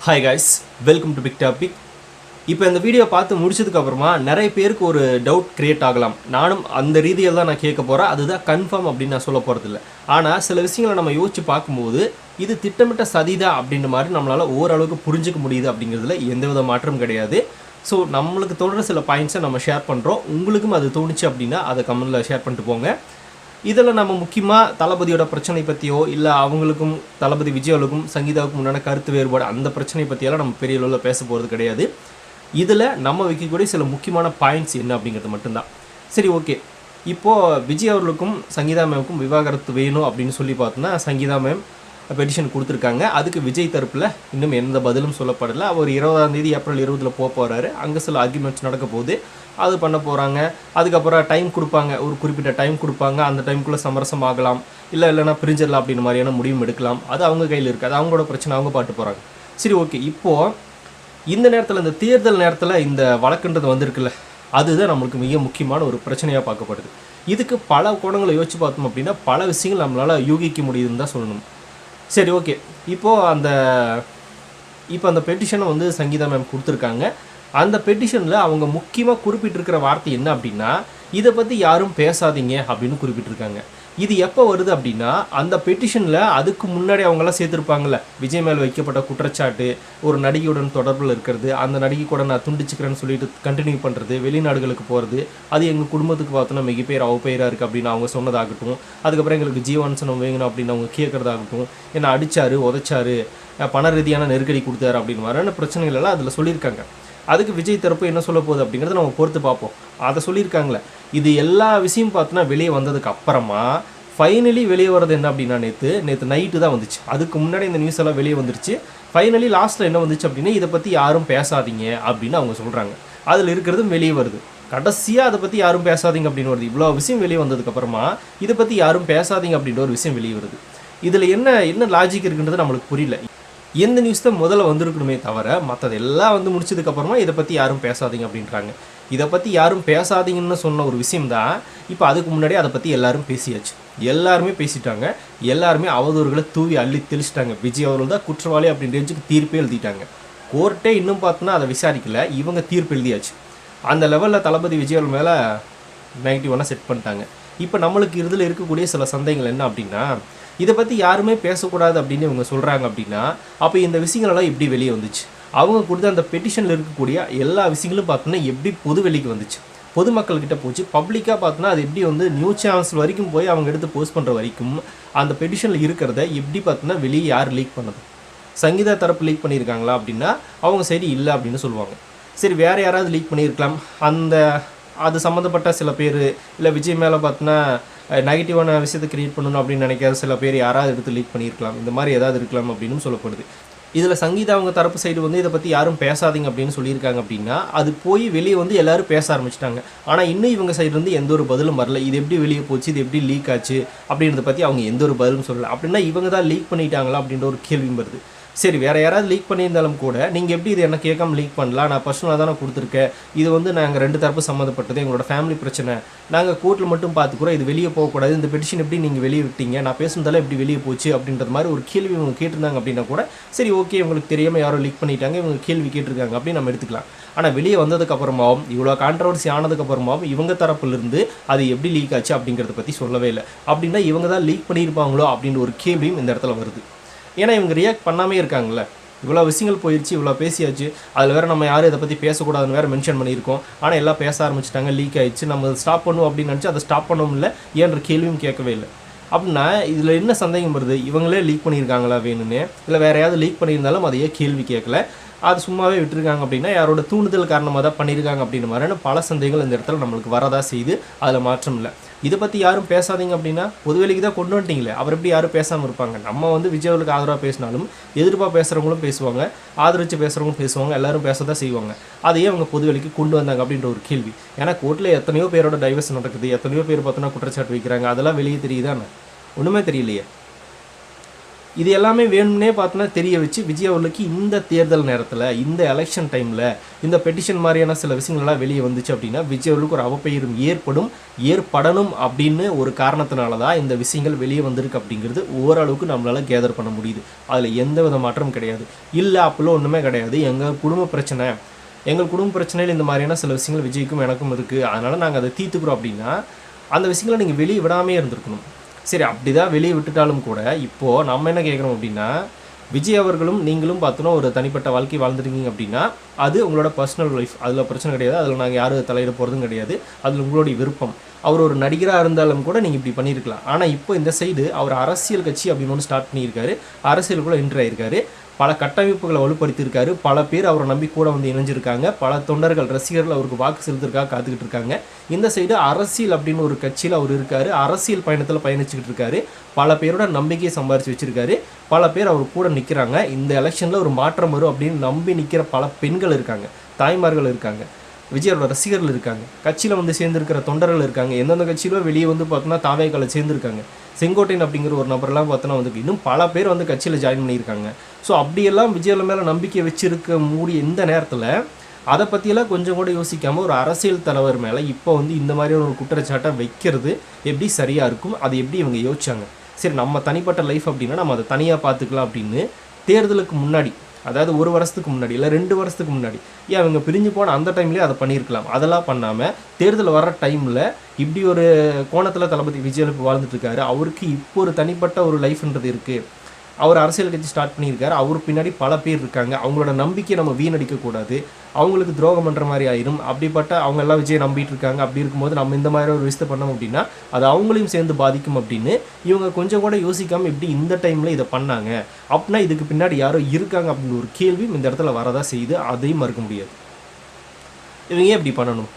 Hi guys, welcome to big topic. இப்போ இந்த video பார்த்து முடிச்சதுக்கப்புறமா நிறைய பேருக்கு ஒரு டவுட் கிரியேட் ஆகலாம். நானும் அந்த ரீதியில் தான் நான் கேட்க போகிறேன். அதுதான் கன்ஃபார்ம் அப்படின்னு நான் சொல்ல போகிறதில்ல. ஆனால் சில விஷயங்களை நம்ம யோசிச்சு பார்க்கும்போது இது திட்டமிட்ட சதிதா அப்படின்ற மாதிரி நம்மளால் ஓரளவுக்கு புரிஞ்சிக்க முடியுது அப்படிங்கிறதுல எந்தவித மாற்றம் கிடையாது. ஸோ நம்மளுக்கு தோன்ற சில பாயிண்ட்ஸை நம்ம ஷேர் பண்ணுறோம். உங்களுக்கும் அது தோணுச்சு அப்படின்னா அதை கமெண்டில் ஷேர் பண்ணிட்டு போங்க. இதில் நம்ம முக்கியமாக தளபதியோட பிரச்சனை பற்றியோ இல்லை அவங்களுக்கும் தளபதி விஜயவுக்கும் சங்கீதாவுக்கும் உண்டான கருத்து வேறுபாடு அந்த பிரச்சனை பற்றியெல்லாம் நம்ம பெரிய அளவில் பேச போகிறது கிடையாது. இதில் நம்ம வைக்கக்கூடிய சில முக்கியமான பாயிண்ட்ஸ் என்ன அப்படிங்கிறது மட்டும்தான். சரி, ஓகே. இப்போது விஜய் அவர்களுக்கும் சங்கீதா மேமுக்கும் விவாகரத்து வேணும் அப்படின்னு சொல்லி பார்த்தோன்னா சங்கீதா மேம் பெட்டிஷன் கொடுத்துருக்காங்க. அதுக்கு விஜய் தரப்பில் இன்னும் எந்த பதிலும் சொல்லப்படலை. அவர் 20ஆம் தேதி ஏப்ரல் 20 போக போகிறாரு. அங்கே சில ஆர்குமெண்ட்ஸ் நடக்க போகுது, அது பண்ண போகிறாங்க. அதுக்கப்புறம் டைம் கொடுப்பாங்க, ஒரு குறிப்பிட்ட டைம் கொடுப்பாங்க. அந்த டைமுக்குள்ளே சமரசம் ஆகலாம், இல்லைன்னா பிரிஞ்சிடலாம் அப்படின்னு மாதிரியான முடிவும் எடுக்கலாம். அது அவங்க கையில் இருக்குது, அது அவங்களோட பிரச்சனை, அவங்க பாட்டு போகிறாங்க. சரி, ஓகே. இப்போது இந்த நேரத்தில், இந்த தேர்தல் நேரத்தில் இந்த வழக்குன்றது வந்திருக்குல்ல, அதுதான் நம்மளுக்கு மிக முக்கியமான ஒரு பிரச்சனையாக பார்க்கப்படுது. இதுக்கு பல கோணங்களை யோசிச்சு பார்த்தோம் அப்படின்னா பல விஷயங்கள் நம்மளால் யூகிக்க முடியுதுன்னு தான் சொல்லணும். சரி, ஓகே. இப்போது அந்த பெட்டிஷனை வந்து சங்கீதா மேம் கொடுத்துருக்காங்க. அந்த பெட்டிஷனில் அவங்க முக்கியமாக குறிப்பிட்டிருக்கிற வார்த்தை என்ன அப்படின்னா, இதை பற்றி யாரும் பேசாதீங்க அப்படின்னு குறிப்பிட்டிருக்காங்க. இது எப்போ வருது அப்படின்னா, அந்த பெட்டிஷனில் அதுக்கு முன்னாடி அவங்களாம் சேர்த்துருப்பாங்கள்ல, விஜய் மேல் வைக்கப்பட்ட குற்றச்சாட்டு, ஒரு நடிகையுடன் தொடர்பில் இருக்கிறது, அந்த நடிகை கூட நான் துண்டிச்சுக்கிறேன்னு சொல்லிட்டு கண்டினியூ பண்ணுறது, வெளிநாடுகளுக்கு போகிறது, அது எங்கள் குடும்பத்துக்கு பார்த்தோன்னா மிகப்பெயர் அவப்பெயராக இருக்குது அப்படின்னு அவங்க சொன்னதாகட்டும், அதுக்கப்புறம் எங்களுக்கு ஜீவன்சனம் வேணும் அப்படின்னு அவங்க கேட்குறதாகட்டும், என்னை அடித்தார், உதைச்சாரு, பண ரீதியான நெருக்கடி கொடுத்தாரு அப்படின்னு மாதிரியான பிரச்சனைகள் எல்லாம் அதில் சொல்லியிருக்காங்க. அதுக்கு விஜய் தரப்பு என்ன சொல்ல போகுது அப்படிங்கிறத நம்ம பொறுத்து பார்ப்போம். அதை சொல்லியிருக்காங்களே, இது எல்லா விஷயம் பார்த்தோன்னா வெளியே வந்ததுக்கு அப்புறமா ஃபைனலி வெளியே வர்றது என்ன அப்படின்னா, நேற்று நைட்டு தான் வந்துச்சு. அதுக்கு முன்னாடி இந்த நியூஸ் எல்லாம் வெளியே வந்துருச்சு. ஃபைனலி லாஸ்ட்டில் என்ன வந்துச்சு அப்படின்னா, இதை பற்றி யாரும் பேசாதீங்க அப்படின்னு அவங்க சொல்கிறாங்க. அதில் இருக்கிறதும் வெளியே வருது. கடைசியாக அதை பற்றி யாரும் பேசாதீங்க அப்படின்னு வருது. இவ்வளோ விஷயம் வெளியே வந்ததுக்கப்புறமா இதை பற்றி யாரும் பேசாதீங்க அப்படின்ற ஒரு விஷயம் வெளியே வருது. இதில் என்ன லாஜிக் இருக்குன்றது நம்மளுக்கு புரியல. எந்த நியூஸ் தான் முதல்ல வந்திருக்கணுமே தவிர மற்றது எல்லாம் வந்து முடிச்சதுக்கப்புறமா இதை பற்றி யாரும் பேசாதீங்க அப்படின்றாங்க. இதை பற்றி யாரும் பேசாதீங்கன்னு சொன்ன ஒரு விஷயம்தான். இப்போ அதுக்கு முன்னாடி அதை பற்றி எல்லாரும் பேசியாச்சு, எல்லாருமே பேசிட்டாங்க, எல்லாருமே அவதூறுகளை தூவி அள்ளி தெளிச்சிட்டாங்க. விஜய் அவர்கள் தான் குற்றவாளி அப்படின்ற ரேஞ்சுக்கு தீர்ப்பே எழுதிட்டாங்க. கோர்ட்டே இன்னும் பார்த்தோன்னா அதை விசாரிக்கல, இவங்க தீர்ப்பு எழுதியாச்சு. அந்த லெவலில் தளபதி விஜய் அவர்கள் மேலே நெகட்டிவான செட் பண்ணிட்டாங்க. இப்போ நம்மளுக்கு இதில் இருக்கக்கூடிய சில சந்தேகங்கள் என்ன அப்படின்னா, இதை பற்றி யாருமே பேசக்கூடாது அப்படின்னு இவங்க சொல்கிறாங்க அப்படின்னா, அப்போ இந்த விஷயங்களெல்லாம் எப்படி வெளியே வந்துச்சு? அவங்க கொடுத்த அந்த பெட்டிஷனில் இருக்கக்கூடிய எல்லா விஷயங்களும் பார்த்தோன்னா எப்படி பொது வெளிக்கு வந்துச்சு, பொதுமக்கள்கிட்ட போச்சு, பப்ளிக்காக பார்த்தோன்னா அது எப்படி வந்து நியூஸ் சேனல்ஸ் வரைக்கும் போய் அவங்க எடுத்து போஸ்ட் பண்ணுற வரைக்கும் அந்த பெட்டிஷனில் இருக்கிறத எப்படி பார்த்தோன்னா வெளியே யார் லீக் பண்ணது? சங்கீதா தரப்பு லீக் பண்ணியிருக்காங்களா அப்படின்னா அவங்க சரி இல்லை அப்படின்னு சொல்லுவாங்க. சரி, வேறு யாராவது லீக் பண்ணியிருக்கலாம், அது சம்மந்தப்பட்ட சில பேர், இல்லை விஜய் மேலே பார்த்தோன்னா நெகட்டிவான விஷயத்தை க்ரியேட் பண்ணணும் அப்படின்னு நினைக்காத சில பேர் யாராவது எடுத்து லீக் பண்ணியிருக்கலாம், இந்த மாதிரி ஏதாவது இருக்கலாம் அப்படின்னு சொல்லப்படுது. இதில் சங்கீதா அவங்க தரப்பு சைடு வந்து இதை பற்றி யாரும் பேசாதீங்க அப்படின்னு சொல்லியிருக்காங்க அப்படின்னா, அது போய் வெளியே வந்து எல்லோரும் பேச ஆரம்பிச்சிட்டாங்க. ஆனால் இன்னும் இவங்க சைடு வந்து எந்த ஒரு பதிலும் வரல. இது எப்படி வெளியே போச்சு, இது எப்படி லீக் ஆச்சு அப்படின்றத பற்றி அவங்க எந்த ஒரு பதிலும் சொல்லலை. அப்படின்னா இவங்க தான் லீக் பண்ணிட்டாங்களா அப்படின்ற ஒரு கேள்வியும் வருது. சரி, வேறு யாராவது லீக் பண்ணியிருந்தாலும் கூட நீங்கள் எப்படி இது என்ன கேட்காம லீக் பண்ணலாம்? நான் பர்சனலாக தான் நான் கொடுத்துருக்கேன். இது வந்து நாங்கள் 2 தரப்பு சம்மந்தப்பட்டது, எங்களோட ஃபேமிலி பிரச்சனை, நாங்கள் கோர்ட்டில் மட்டும் பார்த்துக்குறோம், இது வெளியே போகக்கூடாது, இந்த பெட்டிஷன் எப்படி நீங்கள் வெளியே விட்டீங்க, நான் பேசுனதால எப்படி வெளியே போச்சு அப்படின்றது மாதிரி ஒரு கேள்வி இவங்க கேட்டிருந்தாங்க அப்படின்னா கூட சரி, ஓகே, இவங்களுக்கு தெரியாமல் யாரோ லீக் பண்ணிட்டாங்க, இவங்க கேள்வி கேட்டிருக்காங்க அப்படின்னு நம்ம எடுத்துக்கலாம். ஆனால் வெளியே வந்ததுக்கப்புறமாவும் இவ்வளோ கான்ட்ரவர்சி ஆனதுக்கப்புறமாவும் இவங்க தரப்புலேருந்து அது எப்படி லீக் ஆச்சு அப்படிங்கிறத பற்றி சொல்லவே இல்லை. அப்படின்னா இவங்க தான் லீக் பண்ணியிருப்பாங்களோ அப்படின்ற ஒரு கேள்வியும் இந்த இடத்துல வருது. ஏன்னா இவங்க ரியாக்ட் பண்ணாமே இருக்காங்கல்ல, இவ்வளோ விஷயங்கள் போயிடுச்சு, இவ்வளோ பேசியாச்சு, அதில் வேறு நம்ம யாரும் இதை பற்றி பேசக்கூடாதுன்னு வேறு மென்ஷன் பண்ணியிருக்கோம். ஆனால் எல்லாம் பேச ஆரம்பிச்சிட்டாங்க, லீக் ஆகிடுச்சு, நம்ம ஸ்டாப் பண்ணுவோம் அப்படின்னு நினச்சி அதை ஸ்டாப் பண்ணவும் இல்லை, ஏன்ற கேள்வியும் கேட்கவே இல்லை. அப்படின்னா இதில் என்ன சந்தேகம் வருது? இவங்களே லீக் பண்ணியிருக்காங்களா வேணும்னு, இல்லை வேறு யாராவது லீக் பண்ணியிருந்தாலும் அதையே கேள்வி கேட்கல, அது சும்மாவே விட்டுருக்காங்க அப்படின்னா யாரோட தூண்டுதல் காரணமாக தான் பண்ணியிருக்காங்க அப்படின்ற மாதிரியான பல சந்தேகங்கள் இந்த இடத்துல நம்மளுக்கு வரதா செய்து, அதில் மாற்றம் இல்லை. இதை பற்றி யாரும் பேசாதீங்க அப்படின்னா பொதுவெளிக்கு தான் கொண்டு வந்துட்டீங்களே, அவர் எப்படி யாரும் பேசாமல் இருப்பாங்க? நம்ம வந்து விஜய்களுக்கு ஆதரவாக பேசினாலும் எதிர்ப்பாக பேசுகிறவங்களும் பேசுவாங்க, ஆதரித்து பேசுகிறவங்களும் பேசுவாங்க, எல்லோரும் பேச தான் செய்வாங்க. அதையே அவங்க பொதுவெளிக்கு கொண்டு வந்தாங்க அப்படின்ற ஒரு கேள்வி. ஏன்னா கோர்ட்டில் எத்தனையோ பேரோட டைவர்ஸ் நடக்குது, எத்தனையோ பேர் பார்த்தோன்னா குற்றச்சாட்டு வைக்கிறாங்க, அதெல்லாம் வெளியே தெரியுதானே? ஒன்றுமே தெரியலையே. இது எல்லாமே வேணும்னே பார்த்தோன்னா தெரிய வச்சு விஜய் அவர்களுக்கு இந்த தேர்தல் நேரத்தில், இந்த எலெக்ஷன் டைமில், இந்த பெட்டிஷன் மாதிரியான சில விஷயங்கள்லாம் வெளியே வந்துச்சு அப்படின்னா விஜய் அவர்களுக்கு ஒரு அவப்பெயரும் ஏற்படணும் அப்படின்னு ஒரு காரணத்தினால தான் இந்த விஷயங்கள் வெளியே வந்திருக்கு அப்படிங்கிறது ஓரளவுக்கு நம்மளால் கேதர் பண்ண முடியுது. அதில் எந்த வித மாற்றமும் கிடையாது. இல்லை அப்போல்லாம் ஒன்றுமே கிடையாது, எங்கள் குடும்ப பிரச்சனையில் இந்த மாதிரியான சில விஷயங்கள் விஜய்க்கும் எனக்கும் இருக்குது, அதனால் நாங்கள் அதை தீர்த்துக்கிறோம் அப்படின்னா அந்த விஷயங்களை நீங்கள் வெளியே விடாமே இருந்திருக்கணும். சரி, அப்படி தான் வெளியே விட்டுட்டாலும் கூட இப்போது நம்ம என்ன கேட்குறோம் அப்படின்னா, விஜய் அவர்களும் நீங்களும் பார்த்தோன்னா ஒரு தனிப்பட்ட வாழ்க்கை வாழ்ந்துருக்கீங்க அப்படின்னா அது உங்களோட பர்சனல் லைஃப், அதில் பிரச்சனை கிடையாது, அதில் நாங்கள் யாரும் தலையிட போகிறதும் கிடையாது, அதில் உங்களுடைய விருப்பம். அவர் ஒரு நடிகராக இருந்தாலும் கூட நீங்கள் இப்படி பண்ணியிருக்கலாம். ஆனால் இப்போ இந்த சைடு அவர் அரசியல் கட்சி அப்படின்னு ஒன்று ஸ்டார்ட் பண்ணியிருக்காரு, அரசியலுக்குள்ளே என்ட்ரு ஆகியிருக்காரு, பல கட்டமைப்புகளை வலுப்படுத்தியிருக்காரு, பல பேர் அவரை நம்பி கூட வந்து இணைஞ்சிருக்காங்க, பல தொண்டர்கள் ரசிகர்கள் அவருக்கு வாக்கு செலுத்துறதுக்காக காத்துக்கிட்டு இருக்காங்க. இந்த சைடு அரசியல் அப்படின்னு ஒரு கட்சியில் அவர் இருக்கார், அரசியல் பயணத்தில் பயணிச்சுக்கிட்டு இருக்காரு, பல பேரோட நம்பிக்கையை சம்பாரித்து வச்சுருக்காரு, பல பேர் அவர் கூட நிற்கிறாங்க. இந்த எலெக்ஷனில் ஒரு மாற்றம் வரும் அப்படின்னு நம்பி நிற்கிற பல பெண்கள் இருக்காங்க, தாய்மார்கள் இருக்காங்க, விஜயோட ரசிகர்கள் இருக்காங்க, கட்சியில் வந்து சேர்ந்துருக்கிற தொண்டர்கள் இருக்காங்க, எந்தெந்த கட்சியிலோ வெளியே வந்து பார்த்தோன்னா தாவேக்கால சேர்ந்துருக்காங்க. செங்கோட்டையன் அப்படிங்கிற ஒரு நபர்லாம் பார்த்தோன்னா வந்து இன்னும் பல பேர் வந்து கட்சியில் ஜாயின் பண்ணியிருக்காங்க. ஸோ அப்படியெல்லாம் விஜயோட மேலே நம்பிக்கை வச்சுருக்க மூடிய இந்த நேரத்தில் அதை பற்றியெல்லாம் கொஞ்சம் கூட யோசிக்காமல் ஒரு அரசியல் தலைவர் மேலே இப்போ வந்து இந்த மாதிரியான ஒரு குற்றச்சாட்டை வைக்கிறது எப்படி சரியாக இருக்கும், அது எப்படி இவங்க யோசிச்சாங்க. சரி, நம்ம தனிப்பட்ட லைஃப் அப்படின்னா நம்ம அதை தனியாக பார்த்துக்கலாம் அப்படின்னு தேர்தலுக்கு முன்னாடி, அதாவது 1 வருஷத்துக்கு முன்னாடி இல்லை 2 வருஷத்துக்கு முன்னாடி, ஏன் அவங்க பிரிஞ்சு போன அந்த டைம்லேயே அதை பண்ணியிருக்கலாம். அதெல்லாம் பண்ணாமல் தேர்தல் வர்ற டைமில் இப்படி ஒரு கோணத்தில் தளபதி விஜய் வாழ்ந்துட்டுருக்காரு, அவருக்கு இப்போ ஒரு தனிப்பட்ட ஒரு லைஃப்ன்றது இருக்குது, அவர் அரசியல் கட்சி ஸ்டார்ட் பண்ணியிருக்காரு, அவர் பின்னாடி பல பேர் இருக்காங்க, அவங்களோட நம்பிக்கையை நம்ம வீணடிக்கக்கூடாது, அவங்களுக்கு துரோகம் பண்ணுற மாதிரி ஆயிரும், அப்படிப்பட்ட அவங்க எல்லாம் விஜய் நம்பிட்டு இருக்காங்க, அப்படி இருக்கும்போது நம்ம இந்த மாதிரி ஒரு விஷயத்தை பண்ணோம் அப்படின்னா அது அவங்களையும் சேர்ந்து பாதிக்கும் அப்படின்னு இவங்க கொஞ்சம் கூட யோசிக்காமல் இப்படி இந்த டைமில் இதை பண்ணாங்க அப்படின்னா இதுக்கு பின்னாடி யாரோ இருக்காங்க அப்படின்னு ஒரு கேள்வியும் இந்த இடத்துல வரதான் செய்யுது, அதையும் மறுக்க முடியாது. இவங்க ஏன் இப்படி பண்ணணும்?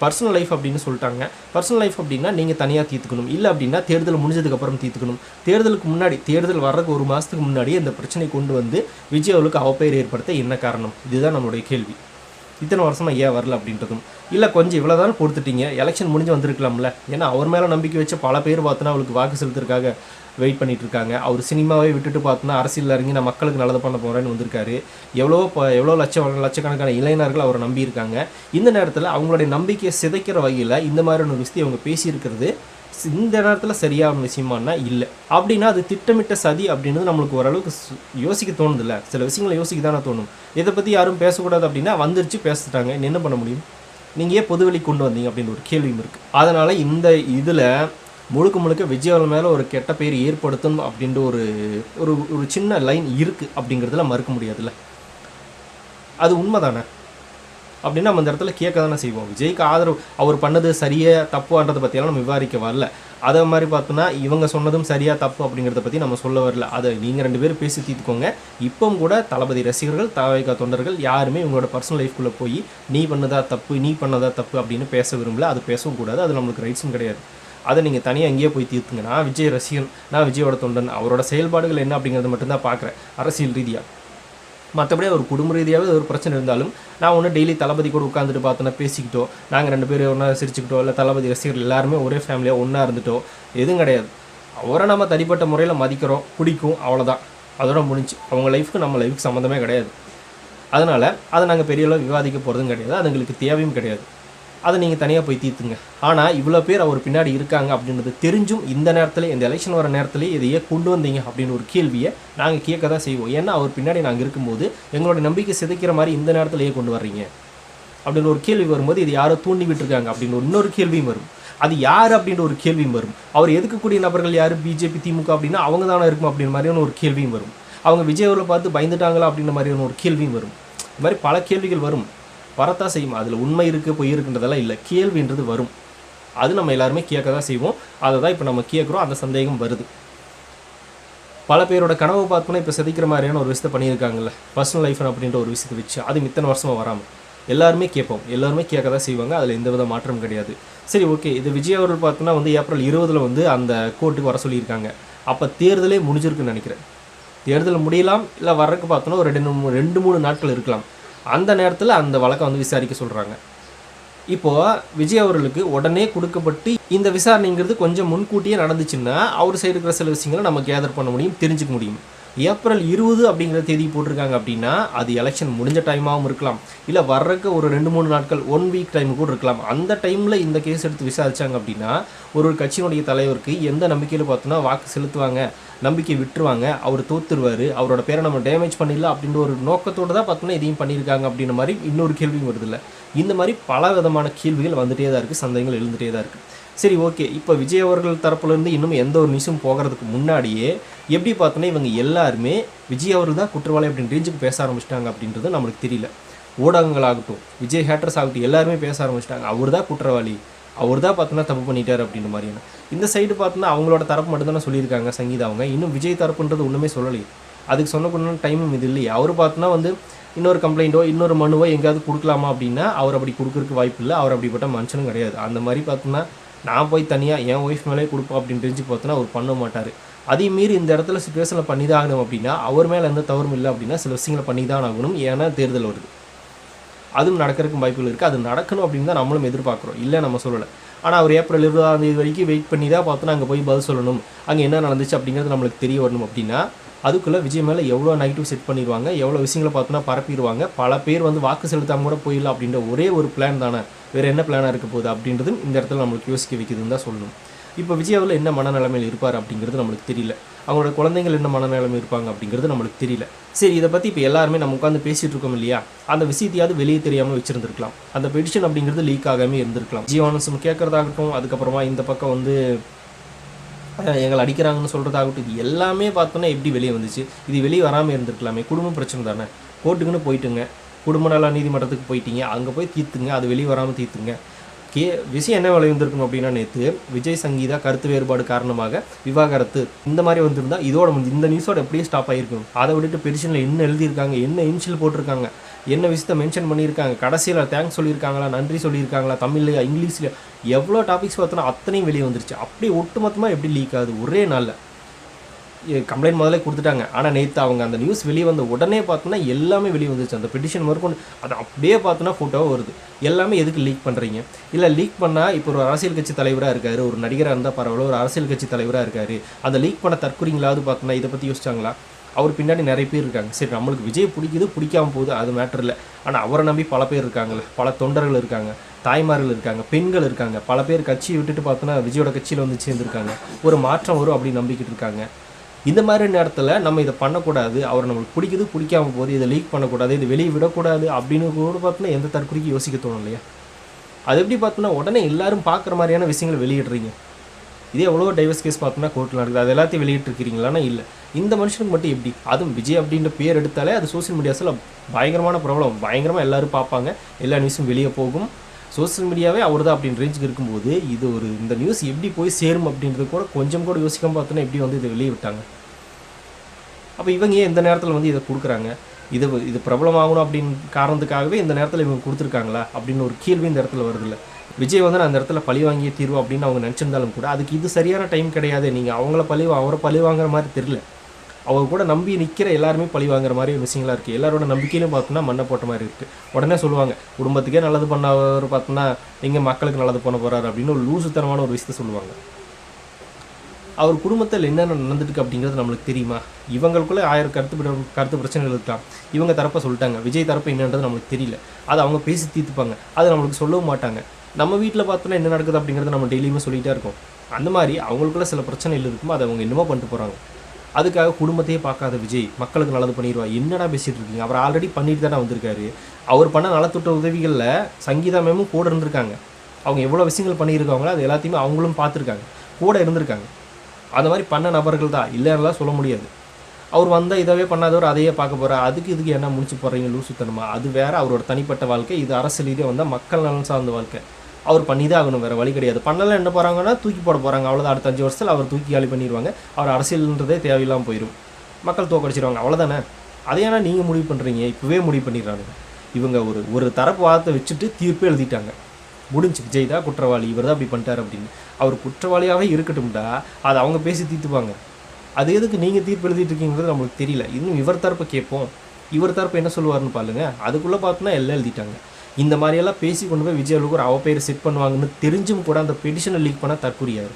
பர்சனல் லைஃப் அப்படின்னு சொல்லிட்டாங்க. பர்சனல் லைஃப் அப்படின்னா நீங்கள் தனியாக தீர்த்துக்கணும், இல்லை அப்படின்னா தேர்தல் முடிஞ்சதுக்கப்புறம் தீர்த்துக்கணும். தேர்தலுக்கு முன்னாடி, தேர்தல் வர்றதுக்கு 1 மாதத்துக்கு முன்னாடியே இந்த பிரச்சனை கொண்டு வந்து விஜய் அவர்களுக்கு அவப்பெயர் ஏற்படுத்த என்ன காரணம்? இதுதான் நம்மளுடைய கேள்வி. இத்தனை வருஷமாக ஏன் வரல அப்படின்றதும், இல்லை கொஞ்சம் இவ்வளோதான் பொறுத்துட்டீங்க, எலெக்ஷன் முடிஞ்சு வந்திருக்கலாம்ல, ஏன்னா அவர் மேலே நம்பிக்கை வச்ச பல பேர் பார்த்தோன்னா அவளுக்கு வாக்கு செலுத்துறதுக்காக வெயிட் பண்ணிட்டு இருக்காங்க. அவர் சினிமாவே விட்டுட்டு பார்த்தோன்னா அரசியல் இறங்கி நான் மக்களுக்கு நல்லது பண்ண போகிறேன்னு வந்திருக்காரு. எவ்வளோ லட்சக்கணக்கான இளைஞர்கள் அவரை நம்பியிருக்காங்க. இந்த நேரத்தில் அவங்களுடைய நம்பிக்கையை சிதைக்கிற வகையில் இந்த மாதிரியான ஒரு விஷயத்தை அவங்க பேசியிருக்கிறது இந்த நேரத்தில் சரியான விஷயமானா இல்லை. அப்படின்னா அது திட்டமிட்ட சதி அப்படின்றது நம்மளுக்கு ஓரளவுக்கு யோசிக்க தோணுதில்ல. சில விஷயங்களை யோசிக்க தானே தோணும். இதை பற்றி யாரும் பேசக்கூடாது அப்படின்னா வந்துருச்சு பேசிட்டாங்க, என்ன பண்ண முடியும்? நீங்கள் ஏன் பொதுவெளி கொண்டு வந்தீங்க அப்படின்னு ஒரு கேள்வியும் இருக்குது. அதனால் இந்த இதில் முழுக்க விஜய் அவர்கள் மேலே ஒரு கெட்ட பெயர் ஏற்படுத்தணும் அப்படின்ற ஒரு சின்ன லைன் இருக்குது அப்படிங்கிறதுல மறுக்க முடியாதுல்ல. அது உண்மை தானே? அப்படின்னா நம்ம அந்த இடத்துல கேட்க தானே செய்வோம். விஜய்க்கு ஆதரவு அவர் பண்ணது சரியாக தப்புன்றதை பற்றியெல்லாம் நம்ம விவாதிக்க வரல. அதை மாதிரி பார்த்தோன்னா இவங்க சொன்னதும் சரியாக தப்பு அப்படிங்கிறத பற்றி நம்ம சொல்ல வரல. அதை நீங்கள் 2 பேரும் பேசி தீர்த்துக்கோங்க. இப்போவும் கூட தளபதி ரசிகர்கள், தாவேகா தொண்டர்கள் யாருமே இவங்களோட பர்சனல் லைஃப்குள்ளே போய் நீ பண்ணதா தப்பு அப்படின்னு பேச விரும்பல. அது பேசவும் கூடாது, அது நம்மளுக்கு ரைட்ஸும் கிடையாது. அதை நீங்கள் தனியாக எங்கேயே போய் தீர்த்துங்க. நான் விஜய் ரசிகன், நான் விஜயோட தொண்டன், அவரோட செயல்பாடுகள் என்ன அப்படிங்கிறத மட்டும்தான் பார்க்குறேன் அரசியல் ரீதியாக. மற்றபடி ஒரு குடும்ப ரீதியாகவே ஒரு பிரச்சனை இருந்தாலும் நான் ஒன்று டெய்லி தளபதி கூட உட்காந்துட்டு பார்த்தோன்னா பேசிக்கிட்டோம், நாங்கள் 2 பேரும் ஒன்றா சிரிச்சுக்கிட்டோம், இல்லை தளபதி ரசிகர்கள் எல்லாருமே ஒரே ஃபேமிலியாக ஒன்றா இருந்துட்டோம், எதுவும் கிடையாது. அவரை நம்ம தனிப்பட்ட முறையில் மதிக்கிறோம், பிடிக்கும், அவ்வளோதான், அதோட முடிஞ்சு. அவங்க லைஃப்க்கு நம்ம லைஃப்க்கு சம்மந்தமே கிடையாது. அதனால் அதை நாங்கள் பெரிய அளவு விவாதிக்க போகிறதும் கிடையாது, அது எங்களுக்கு தேவையும் கிடையாது. அதை நீங்கள் தனியாக போய் தீர்த்துங்க. ஆனால் இவ்வளோ பேர் அவர் பின்னாடி இருக்காங்க அப்படின்றது தெரிஞ்சும் இந்த நேரத்தில், இந்த எலெக்ஷன் வர நேரத்திலே இதையே கொண்டு வந்தீங்க அப்படின்னு ஒரு கேள்வியை நாங்கள் கேட்க தான் செய்வோம். ஏன்னா அவர் பின்னாடி நாங்கள் இருக்கும்போது எங்களோட நம்பிக்கை சிதைக்கிற மாதிரி இந்த நேரத்திலேயே கொண்டு வர்றீங்க அப்படின்னு ஒரு கேள்வி வரும்போது இது யாரோ தூண்டி விட்டுருக்காங்க அப்படின்னு இன்னொரு கேள்வியும் வரும். அது யார் அப்படின்ற ஒரு கேள்வியும் வரும். அவர் எதுக்கக்கூடிய நபர்கள் யார்? பிஜேபி, திமுக அப்படின்னா அவங்க தானே இருக்கும் அப்படின்ற மாதிரியான ஒரு கேள்வியும் வரும். அவங்க விஜய் அவர்களை பார்த்து பயந்துட்டாங்களா அப்படின்ற மாதிரியான ஒரு கேள்வியும் வரும். இது மாதிரி பல கேள்விகள் வரும், வரத்தான் செய்யும். அதில் உண்மை இருக்குது பொய் இருக்குன்றதெல்லாம் இல்லை, கேள்வின்றது வரும். அது நம்ம எல்லாருமே கேட்க தான் செய்வோம். அதை தான் இப்போ நம்ம கேட்குறோம், அந்த சந்தேகம் வருது. பல பேரோட கனவு பார்த்தோன்னா இப்போ சிதைக்கிற மாதிரியான ஒரு விஷயத்தை பண்ணியிருக்காங்கல்ல, பர்சனல் லைஃப் அப்படின்ற ஒரு விஷயத்தை வச்சு, அது இத்தனை வருஷமாக வராமல் எல்லாருமே கேட்போம், எல்லாருமே கேட்க தான் செய்வாங்க. அதில் எந்த வித மாற்றம் கிடையாது. சரி, ஓகே. இது விஜய் அவர்கள் பார்த்தோன்னா வந்து ஏப்ரல் 20 அந்த கோர்ட்டுக்கு வர சொல்லியிருக்காங்க. அப்போ தேர்தலே முடிஞ்சிருக்குன்னு நினைக்கிறேன். தேர்தல் முடியலாம், இல்லை வர்றதுக்கு பார்த்தோன்னா ஒரு 2-3 நாட்கள் இருக்கலாம். அந்த நேரத்தில் அந்த வழக்கை வந்து விசாரிக்க சொல்கிறாங்க. இப்போது விஜய் அவர்களுக்கு உடனே கொடுக்கப்பட்டு இந்த விசாரணைங்கிறது கொஞ்சம் முன்கூட்டியே நடந்துச்சுன்னா அவர் சைடு இருக்கிற சில விஷயங்களை நம்ம கேதர் பண்ண முடியும், தெரிஞ்சுக்க முடியும். ஏப்ரல் 20 அப்படிங்கிற தேதி போட்டிருக்காங்க அப்படின்னா அது எலெக்ஷன் முடிஞ்ச டைமாகவும் இருக்கலாம், இல்லை வர்றதுக்கு ஒரு 2-3 நாட்கள் 1 வீக் டைம் கூட இருக்கலாம். அந்த டைமில் இந்த கேஸ் எடுத்து விசாரித்தாங்க அப்படின்னா ஒரு கட்சியினுடைய தலைவருக்கு எந்த நம்பிக்கையில் பார்த்தோன்னா வாக்கு செலுத்துவாங்க, நம்பிக்கை விட்டுருவாங்க, அவர் தோத்துருவார், அவரோட பேரை நம்ம டேமேஜ் பண்ணிடலாம் அப்படின்ற ஒரு நோக்கத்தோடு தான் பார்த்தோன்னா இதையும் பண்ணியிருக்காங்க அப்படின்ற மாதிரி இன்னொரு கேள்வியும் வருது இல்லை. இந்த மாதிரி பல விதமான கேள்விகள் வந்துகிட்டே தான் இருக்குது, சந்தேகங்கள் எழுந்துகிட்டே தான் இருக்குது. சரி, ஓகே. இப்போ விஜய் அவர்கள் தரப்புலேருந்து இன்னும் எந்த ஒரு நியூஸும் போகிறதுக்கு முன்னாடியே எப்படி பார்த்தோன்னா இவங்க எல்லாருமே விஜய் அவர்கள் தான் குற்றவாளி அப்படின்னு ரேஞ்சுக்கு பேச ஆரம்பிச்சிட்டாங்க அப்படின்றது நம்மளுக்கு தெரியல. ஊடகங்களாகட்டும், விஜய் ஹேட்டர்ஸ் ஆகட்டும், எல்லாருமே பேச ஆரம்பிச்சிட்டாங்க, அவர் தான் குற்றவாளி, அவர் தான் பார்த்தோன்னா தப்பு பண்ணிட்டார் அப்படின்ற மாதிரியான. இந்த சைடு பார்த்தோன்னா அவங்களோட தரப்பு மட்டும்தானே சொல்லியிருக்காங்க சங்கீதா அவங்க, இன்னும் விஜய் தரப்புன்றது ஒன்றுமே சொல்லலையே. அதுக்கு சொன்னக்குள்ள டைமும் இது இல்லையே. அவர் பார்த்தோன்னா வந்து இன்னொரு கம்ப்ளைண்ட்டோ இன்னொரு மனுவோ எங்கேயாவது கொடுக்கலாமா அப்படின்னா அவர் அப்படி கொடுக்கறதுக்கு வாய்ப்பு இல்லை, அவர் அப்படிப்பட்ட மனுஷனும் கிடையாது. அந்த மாதிரி பார்த்தோன்னா நான் போய் தனியாக என் ஒய்ஃப் மேலே கொடுப்போம் அப்படின்னு தெரிஞ்சு பார்த்தோன்னா அவர் பண்ண மாட்டார். அதே மீறி இந்த இடத்துல சிச்சுவேஷனில் பண்ணி தான் ஆகணும் அப்படின்னா அவர் மேலே எந்த தவறும் இல்லை அப்படின்னா சில விஷயங்களை பண்ணி தான் ஆகணும். ஏன்னா தேர்தல் வருது, அதுவும் நடக்கிறதுக்கும் வாய்ப்புகள் இருக்குது. அது நடக்கணும் அப்படின்னு தான் நம்மளும் எதிர்பார்க்குறோம், இல்லை நம்ம சொல்லலை. ஆனால் அவர் ஏப்ரல் 20 வரைக்கும் வெயிட் பண்ணி தான் பார்த்தோன்னா அங்கே போய் பதில் சொல்லணும், அங்கே என்ன நடந்துச்சு அப்படிங்கிறது நம்மளுக்கு தெரிய வரணும். அப்படின்னா அதுக்குள்ளே விஜய் மேலே எவ்வளோ நெகட்டிவ் செட் பண்ணிடுவாங்க, எவ்வளோ விஷயங்களை பார்த்தோன்னா பரப்பிடுவாங்க, பல பேர் வந்து வாக்கு செலுத்தாமல் கூட போயிடலாம் அப்படின்ற ஒரே ஒரு பிளான் தானே, வேறு என்ன பிளானாக இருக்க போகுது அப்படின்றதும் இந்த இடத்துல நம்மளுக்கு யோசிக்க வைக்குதுன்னு தான் சொல்லணும். இப்போ விஜய் அவர்கள் என்ன மனநிலைமையில் இருப்பார் அப்படிங்கிறது நம்மளுக்கு தெரியல, அவங்களோட குழந்தைகள் என்ன மனநிலைமை இருப்பாங்க அப்படிங்கிறது நம்மளுக்கு தெரியல. சரி, இதை பற்றி இப்போ எல்லாருமே நம்ம உட்காந்து பேசிகிட்டு இருக்கோம் இல்லையா, அந்த விஷயத்தையாவது வெளியே தெரியாமல் வச்சுருந்துருக்கலாம், அந்த பெடிஷன் அப்படிங்கிறது லீக் ஆகாமல் இருந்திருக்கலாம். ஜீவானந்தம் கேட்குறதாகட்டும், அதுக்கப்புறமா இந்த பக்கம் வந்து எங்களை அடிக்கிறாங்கன்னு சொல்கிறதாகட்டும், இது எல்லாமே பார்த்தோன்னா எப்படி வெளியே வந்துச்சு, இது வெளியே வராமல் இருந்திருக்கலாமே. குடும்ப பிரச்சனை தானே, கோர்ட்டுக்குன்னு போயிட்டுங்க, குடும்ப நல நீதிமன்றத்துக்கு போயிட்டீங்க, அங்கே போய் தீர்த்துங்க, அது வெளியே வராமல் தீர்த்துங்க. விஷயம் என்ன விலை வந்திருக்கணும் அப்படின்னா, நேற்று விஜய் சங்கீதா கருத்து வேறுபாடு காரணமாக விவாகரத்து இந்த மாதிரி வந்திருந்தா இதோட இந்த நியூஸோட எப்படியே ஸ்டாப் ஆகிருக்கும். அதை விட்டுட்டு பெடிஷனில் என்ன எழுதியிருக்காங்க, என்ன இனிஷியல் போட்டிருக்காங்க, என்ன விஷயத்தை மென்ஷன் பண்ணியிருக்காங்க, கடைசியில் தேங்க்ஸ் சொல்லியிருக்காங்களா, நன்றி சொல்லியிருக்காங்களா, தமிழ்லையா இங்கிலீஷில் எவ்வளோ டாபிக்ஸ் பார்த்தோன்னா அத்தனையும் வெளியே வந்துருச்சு. அப்படியே ஒட்டுமொத்தமாக எப்படி லீக் ஆகுது ஒரே நாளில். கம்ப்ளைண்ட் முதல்ல கொடுத்துட்டாங்க, ஆனால் நேற்று அவங்க அந்த நியூஸ் வெளியே வந்த உடனே பார்த்தோன்னா எல்லாமே வெளியே வந்துருச்சு. அந்த பெட்டிஷன் முதற்கொண்டு அது அப்படியே பார்த்தோன்னா ஃபோட்டோவாக வருது. எல்லாமே எதுக்கு லீக் பண்ணுறீங்க? இல்லை லீக் பண்ணால் இப்போ ஒரு அரசியல் கட்சி தலைவராக இருக்கார், ஒரு நடிகராக இருந்தால் பரவாயில்ல, ஒரு அரசியல் கட்சி தலைவராக இருக்கார், அந்த லீக் பண்ண தற்கொலைங்களாவது பார்த்தோன்னா இதை பற்றி யோசிச்சாங்களா? அவர் பின்னாடி நிறைய பேர் இருக்காங்க. சரி, நம்மளுக்கு விஜய் பிடிக்குது பிடிக்காமல் போகுது அது மேட்டர் இல்லை, ஆனால் அவரை நம்பி பல பேர் இருக்காங்களே, பல தொண்டர்கள் இருக்காங்க, தாய்மார்கள் இருக்காங்க, பெண்கள் இருக்காங்க, பல பேர் கட்சியை விட்டுட்டு பார்த்தோன்னா விஜயோட கட்சியில் வந்து சேர்ந்துருக்காங்க, ஒரு மாற்றம் வரும் அப்படின்னு நம்பிக்கிட்டு இருக்காங்க. இந்த மாதிரி நேரத்தில் நம்ம இதை பண்ணக்கூடாது, அவர் நம்மளுக்கு பிடிக்குது பிடிக்காமல் போகுது, இதை லீக் பண்ணக்கூடாது, இதை வெளியே விடக்கூடாது அப்படின்னு கூட பார்த்தோன்னா எந்த தற்கொலைக்கு யோசிக்க தோணும் இல்லையா? அது எப்படி பார்த்தோன்னா உடனே எல்லாரும் பார்க்குற மாதிரியான விஷயங்களை வெளியிடுறீங்க. இதே எவ்வளோ டைவர்ஸ் கேஸ் பார்த்தோன்னா கோர்ட்டில் நடக்குது, அது எல்லாத்தையும் வெளியிட்டிருக்கிறீங்களான்னா இல்லை. இந்த மனுஷனுக்கு மட்டும் எப்படி? அதுவும் விஜய் அப்படின்ற பேர் எடுத்தாலே அது சோசியல் மீடியாஸில் பயங்கரமான ப்ராப்ளம், பயங்கரமாக எல்லோரும் பார்ப்பாங்க, எல்லா நியூஸும் வெளியே போகும், சோசியல் மீடியாவே அவர் தான் அப்படின்னு ரேஞ்சுக்கு இருக்கும்போது இது ஒரு இந்த நியூஸ் எப்படி போய் சேரும் அப்படின்றது கூட கொஞ்சம் கூட யோசிக்காமல் பார்த்தோன்னா எப்படி வந்து இதை வெளியே விட்டாங்க. அப்போ இவங்க ஏன் இந்த நேரத்தில் வந்து இதை கொடுக்குறாங்க? இது பிரபலமாகணும் அப்படின்னு காரணத்துக்காகவே இந்த நேரத்தில் இவங்க கொடுத்துருக்காங்களா அப்படின்னு ஒரு கேள்வி இந்த இடத்துல வருதில்ல. விஜய் வந்து நான் அந்த இடத்துல பழி வாங்கிய தீர்வு அப்படின்னு அவங்க நினச்சிருந்தாலும் கூட அதுக்கு இது சரியான டைம் கிடையாது. நீங்கள் அவரை பழி வாங்குற மாதிரி தெரியல, அவர் கூட நம்பி நிற்கிற எல்லாருமே பழி வாங்குற மாதிரி விஷயங்களாக இருக்குது. எல்லாரோட நம்பிக்கையிலும் பார்த்தோன்னா மண்ணை போட்ட மாதிரி இருக்குது. உடனே சொல்லுவாங்க குடும்பத்துக்கே நல்லது பண்ணவர் பார்த்தோன்னா எங்கே மக்களுக்கு நல்லது பண்ண போகிறாரு அப்படின்னு ஒரு லூசுத்தனமான ஒரு விஷயத்த சொல்லுவாங்க. அவர் குடும்பத்தில் என்னென்ன நடந்துருக்கு அப்படிங்கிறது நம்மளுக்கு தெரியுமா? இவங்களுக்குள்ளே 1000 கருத்து பிரச்சனைகள் இருக்கலாம். இவங்க தரப்பை சொல்லிட்டாங்க, விஜய் தரப்பு என்னன்றது நம்மளுக்கு தெரியல, அது அவங்க பேசி தீர்த்துப்பாங்க, அது நம்மளுக்கு சொல்லவும் மாட்டாங்க. நம்ம வீட்டில் பார்த்தோன்னா என்ன நடக்குது அப்படிங்கிறத நம்ம டெய்லியுமே சொல்லிகிட்டே இருக்கோம். அந்த மாதிரி அவங்களுக்குள்ள சில பிரச்சனைகள் இருக்குமோ அதை அவங்க என்னமோ பண்ணிட்டு போகிறாங்க. அதுக்காக குடும்பத்தையே பார்க்காத விஜய் மக்களுக்கு நல்லது பண்ணிடுவா, என்னடா பேசிகிட்டு இருக்கீங்க? அவர் ஆல்ரெடி பண்ணிட்டு தானே வந்திருக்காரு. அவர் பண்ண நலத்திட்ட உதவிகளில் சங்கீதா மேமும் கூட இருந்திருக்காங்க. அவங்க எவ்வளோ விஷயங்கள் பண்ணியிருக்காங்களோ அது எல்லாத்தையுமே அவங்களும் பார்த்துருக்காங்க, கூட இருந்திருக்காங்க. அந்த மாதிரி பண்ண நபர்கள் தான், இல்லைன்னெலாம் சொல்ல முடியாது. அவர் வந்தால் இதவே பண்ணாதவர் அதையே பார்க்க போகிறார், இதுக்கு என்ன முடிச்சு போடுறீங்க லூசுத்தனமா? அது வேறு அவரோட தனிப்பட்ட வாழ்க்கை, இது அரசியல் ரீதியாக வந்தால் மக்கள் நலன் சார்ந்த வாழ்க்கை. அவர் பண்ணி தான் ஆகணும், வேறு வழி கிடையாது. பண்ணலாம் என்ன போகிறாங்கன்னா தூக்கி போட போகிறாங்க, அவ்வளோதான். அடுத்த 5 வருஷத்தில் அவர் தூக்கி காலி பண்ணிடுவாங்க, அவர் அரசியல்ன்றதே தேவையில்லாமல் போயிடும், மக்கள் தோக்கடிச்சிடுவாங்க, அவ்வளோதானே. அதையானா நீங்கள் முடிவு பண்ணுறீங்க? இப்போவே முடிவு பண்ணிடுறாங்க இவங்க. ஒரு தரப்பு வாதத்தை வச்சுட்டு தீர்ப்பே எழுதிட்டாங்க, முடிஞ்சு விஜய் தான் குற்றவாளி, இவர் தான் அப்படி பண்ணிட்டார் அப்படின்னு. அவர் குற்றவாளியாகவே இருக்கட்டும்டா, அதை அவங்க பேசி தீர்த்துப்பாங்க. அது எதுக்கு நீங்கள் தீர்ப்பு எழுதிட்டு இருக்கீங்கிறது நம்மளுக்கு தெரியல. இன்னும் இவர் தரப்பை கேட்போம், இவர் தரப்பு என்ன சொல்லுவார்னு பாருங்க. அதுக்குள்ளே பார்த்தோன்னா எல்லாம் எழுதிட்டாங்க. இந்த மாதிரியெல்லாம் பேசி கொண்டு போய் விஜய் அவர்களுக்கு ஒரு அவ பேர் செட் பண்ணுவாங்கன்னு தெரிஞ்சும் கூட அந்த பெடிஷனை லீக் பண்ணால் தற்கொலையாரு.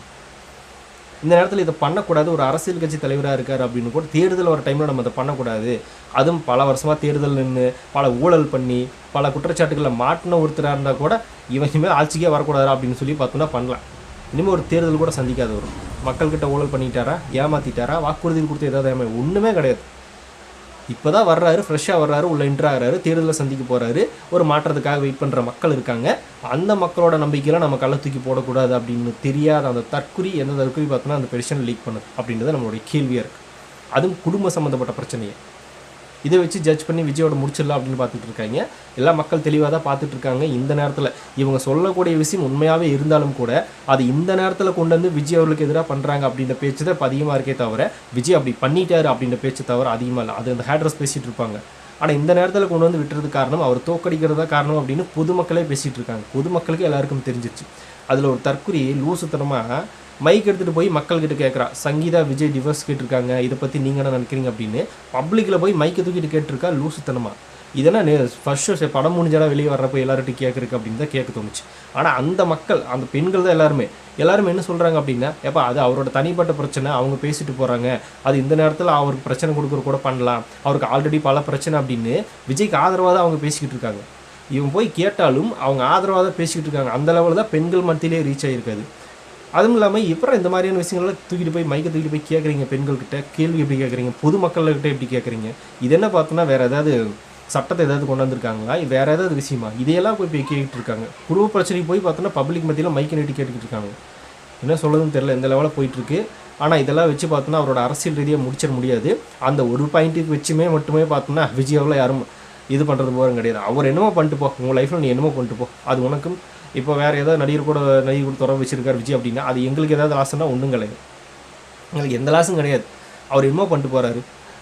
இந்த நேரத்தில் இதை பண்ணக்கூடாது, ஒரு அரசியல் கட்சி தலைவராக இருக்கார் அப்படின்னு கூட தேர்தல் வர டைமில் நம்ம அதை பண்ணக்கூடாது, அதுவும் பல வருஷமாக தேர்தல் நின்று பல ஊழல் பண்ணி பல குற்றச்சாட்டுகளில் மாட்டின ஒருத்தராக இருந்தால் கூட இவன் இனிமேல் ஆட்சிக்கே வரக்கூடாது அப்படின்னு சொல்லி பார்த்தோன்னா பண்ணலாம். இனிமேல் ஒரு தேர்தல் கூட சந்திக்காத வரும். மக்கள்கிட்ட ஊழல் பண்ணிட்டாரா, ஏமாற்றிட்டாரா, வாக்குறுதியில் கொடுத்து ஏதாவது ஒன்றுமே கிடையாது. இப்போ தான் வர்றாரு, ஃப்ரெஷ்ஷாக வர்றாரு, உள்ள என்ட்ரு ஆகிறாரு, தேர்தலில் சந்திக்க போகிறாரு, ஒரு மாற்றத்துக்காக வெயிட் பண்ணுற மக்கள் இருக்காங்க. அந்த மக்களோட நம்பிக்கையில் நம்ம கள்ள தூக்கி போடக்கூடாது அப்படின்னு தெரியாத அந்த தற்குறி, எந்த தற்குறி பார்த்தோன்னா அந்த பெட்டிஷன் லீக் பண்ணுது அப்படின்றது நம்மளுடைய கேள்வியாக இருக்குது. அதுவும் குடும்ப சம்மந்தப்பட்ட பிரச்சனையை இதை வச்சு ஜட்ஜ் பண்ணி விஜயோட முடிச்சிடலாம் அப்படின்னு பார்த்துட்டு இருக்காங்க. எல்லா மக்கள் தெளிவாக தான் பார்த்துட்டு இருக்காங்க. இந்த நேரத்தில் இவங்க சொல்லக்கூடிய விஷயம் உண்மையாகவே இருந்தாலும் கூட அது இந்த நேரத்தில் கொண்டு வந்து விஜய் அவர்களுக்கு எதிராக பண்ணுறாங்க அப்படின்ற பேச்சு தான் இப்போ அதிகமாக இருக்கே தவிர விஜய் அப்படி பண்ணிட்டாரு அப்படின்ற பேச்சு தவிர அதிகமாக இல்லை. அது அந்த ஹேட்ரஸ் பேசிகிட்டு இருப்பாங்க. ஆனால் இந்த நேரத்தில் கொண்டு வந்து விட்டுறது காரணம் அவர் தோக்கடிக்கிறதா காரணம் அப்படின்னு பொதுமக்களே பேசிகிட்டு இருக்காங்க. பொதுமக்களுக்கு எல்லாருக்கும் தெரிஞ்சிச்சு. அதில் ஒரு தற்குறி லூசுத்தனமாக மைக் எடுத்துகிட்டு போய் மக்கள்கிட்ட கேட்குறா, சங்கீதா விஜய் டிவோர்ஸ் கேட்டிருக்காங்க, இதை பற்றி நீங்கள் என்ன நினைக்கிறீங்க அப்படின்னு பப்ளிக்கில் போய் மைக்கை தூக்கிட்டு கேட்டிருக்கா லூசுத்தனமாக. இதெல்லாம் ஃபர்ஸ்ட் ஷோ படம் முடிஞ்சாலும் வெளியே வர்றப்போ எல்லார்ட்டும் கேட்குறக்கு அப்படின்னு தான் கேட்க தோணுச்சு. ஆனால் அந்த மக்கள், அந்த பெண்கள் தான் எல்லாருமே என்ன சொல்கிறாங்க அப்படின்னா, எப்போ அது அவரோட தனிப்பட்ட பிரச்சனை, அவங்க பேசிட்டு போகிறாங்க, அது இந்த நேரத்தில் அவருக்கு பிரச்சனை கொடுக்குற கூட பண்ணலாம், அவருக்கு ஆல்ரெடி பல பிரச்சனை அப்படின்னு விஜய்க்கு ஆதரவாக தான் அவங்க பேசிக்கிட்டு இருக்காங்க. இவங்க போய் கேட்டாலும் அவங்க ஆதரவாக தான் பேசிக்கிட்டு இருக்காங்க. அந்த லெவலில் தான் பெண்கள் மத்தியிலே ரீச் ஆகிருக்காது. அதுவும் இல்லாமல் இப்போ இந்த மாதிரியான விஷயங்கள்லாம் தூக்கிட்டு போய் மைக்கை தூக்கிட்டு போய் கேட்குறீங்க, பெண்கள்கிட்ட கேள்வி எப்படி கேட்குறீங்க, பொதுமக்கள்கிட்ட எப்படி கேட்குறீங்க, இது என்ன பார்த்தோன்னா வேறு ஏதாவது சட்டத்தை ஏதாவது கொண்டு வந்திருக்காங்களா, வேறு ஏதாவது விஷயமா, இதையெல்லாம் போய் கேட்டுட்டு இருக்காங்க. குடும்ப பிரச்சனைக்கு போய் பார்த்தோன்னா பப்ளிக் மத்தியில் மைக்கை நீட்டி கேட்டுக்கிட்டு இருக்காங்க. என்ன சொல்லுறதுன்னு தெரியல, இந்த லெவலில் போயிட்டுருக்கு. ஆனால் இதெல்லாம் வச்சு பார்த்தோன்னா அவரோட அரசியல் ரீதியாக முடிச்சிட முடியாது. அந்த ஒரு பாயிண்ட்டுக்கு வச்சுமே மட்டுமே பார்த்தோன்னா விஜயாவில் யாரும் இது பண்ணுறது போகிறோம் கிடையாது. அவர் என்னமோ பண்ணிட்டு போ, உங்கள் லைஃப்பில் நீ என்னமோ பண்ணிட்டு போ, அது உனக்கும். இப்போ வேறு ஏதாவது நடிகர் கூட தொடர்பு வச்சுருக்கார் விஜய் அப்படின்னா அது எங்களுக்கு ஏதாவது லாஸ்ன்னா ஒன்றும் கிடையாது. எங்களுக்கு எந்த லாஸும் கிடையாது. அவர் என்னமோ பண்ணிட்டு போகிறாரு,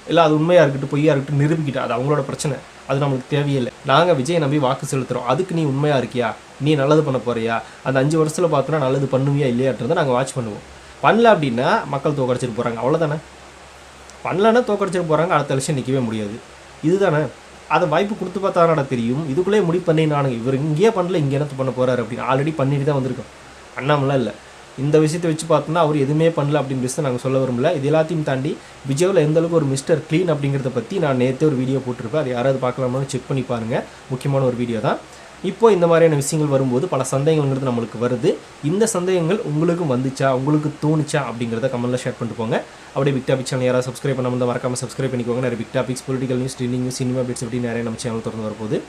இல்லை அது உண்மையாக இருக்கட்டும் பொய்யா இருக்கட்டும் நிரூபிக்கிட்டு அது அவங்களோட பிரச்சனை, அது நம்மளுக்கு தேவையில்லை. நாங்கள் விஜய் நம்பி வாக்கு செலுத்துகிறோம், அதுக்கு நீ உண்மையாக இருக்கியா, நீ நல்லது பண்ண போகிறியா, அந்த 5 வருஷத்தில் பார்த்தோன்னா நல்லது பண்ணுவியா இல்லையான்றதை நாங்கள் வாட்ச் பண்ணுவோம். பண்ணல அப்படின்னா மக்கள் தோக்கடிச்சிட்டு போகிறாங்க, அவ்வளோதானே. பண்ணலன்னா தோக்கடிச்சிட்டு போகிறாங்க, அடுத்த விஷயம் நிற்கவே முடியாது. இதுதானே. அதை வாய்ப்பு கொடுத்து பார்த்தானடா தெரியும். இதுக்குள்ளே முடிவு பண்ணி நானுங்க இவர் இங்கேயே பண்ணல, இங்கே என்ன பண்ண போகிறாரு அப்படின்னு ஆல்ரெடி பண்ணிட்டு தான் வந்திருக்கோம். அண்ணாமலாம் இல்லை. இந்த விஷயத்தை வச்சு பார்த்தோன்னா அவர் எதுவுமே பண்ணல அப்படின்னு விஷயம் நாங்கள் சொல்ல வரும்ல. இது எல்லாத்தையும் தாண்டி விஜயில் எந்தளவுக்கு ஒரு மிஸ்டர் க்ளீன் அப்படிங்கிறத பற்றி நான் நேற்றே ஒரு வீடியோ போட்டிருப்பேன். அது யாராவது பார்க்கலாமான்னு செக் பண்ணி பாருங்கள். முக்கியமான ஒரு வீடியோ தான். இப்போ இந்த மாதிரியான விஷயங்கள் வரும்போது பல சந்தேகங்கள்ங்கிறது நம்மளுக்கு வருது. இந்த சந்தேகங்கள் உங்களுக்கும் வந்துச்சா, உங்களுக்கு தோணுச்சா அப்படிங்கிறத கமெண்ட்டில் ஷேர் பண்ணிட்டு போங்க. அப்படியே பிக் டாபிக் சேனல் யாராவது சப்ஸ்கிரைப் பண்ணாமல் மறக்காமல் சப்ஸ்கிரைப் பண்ணிக்கோங்க. நிறைய big topics, political news, trending news, cinema updates அப்படின்னு நிறைய நம்ம சேனல் தொடர்ந்து வரப்போகுது.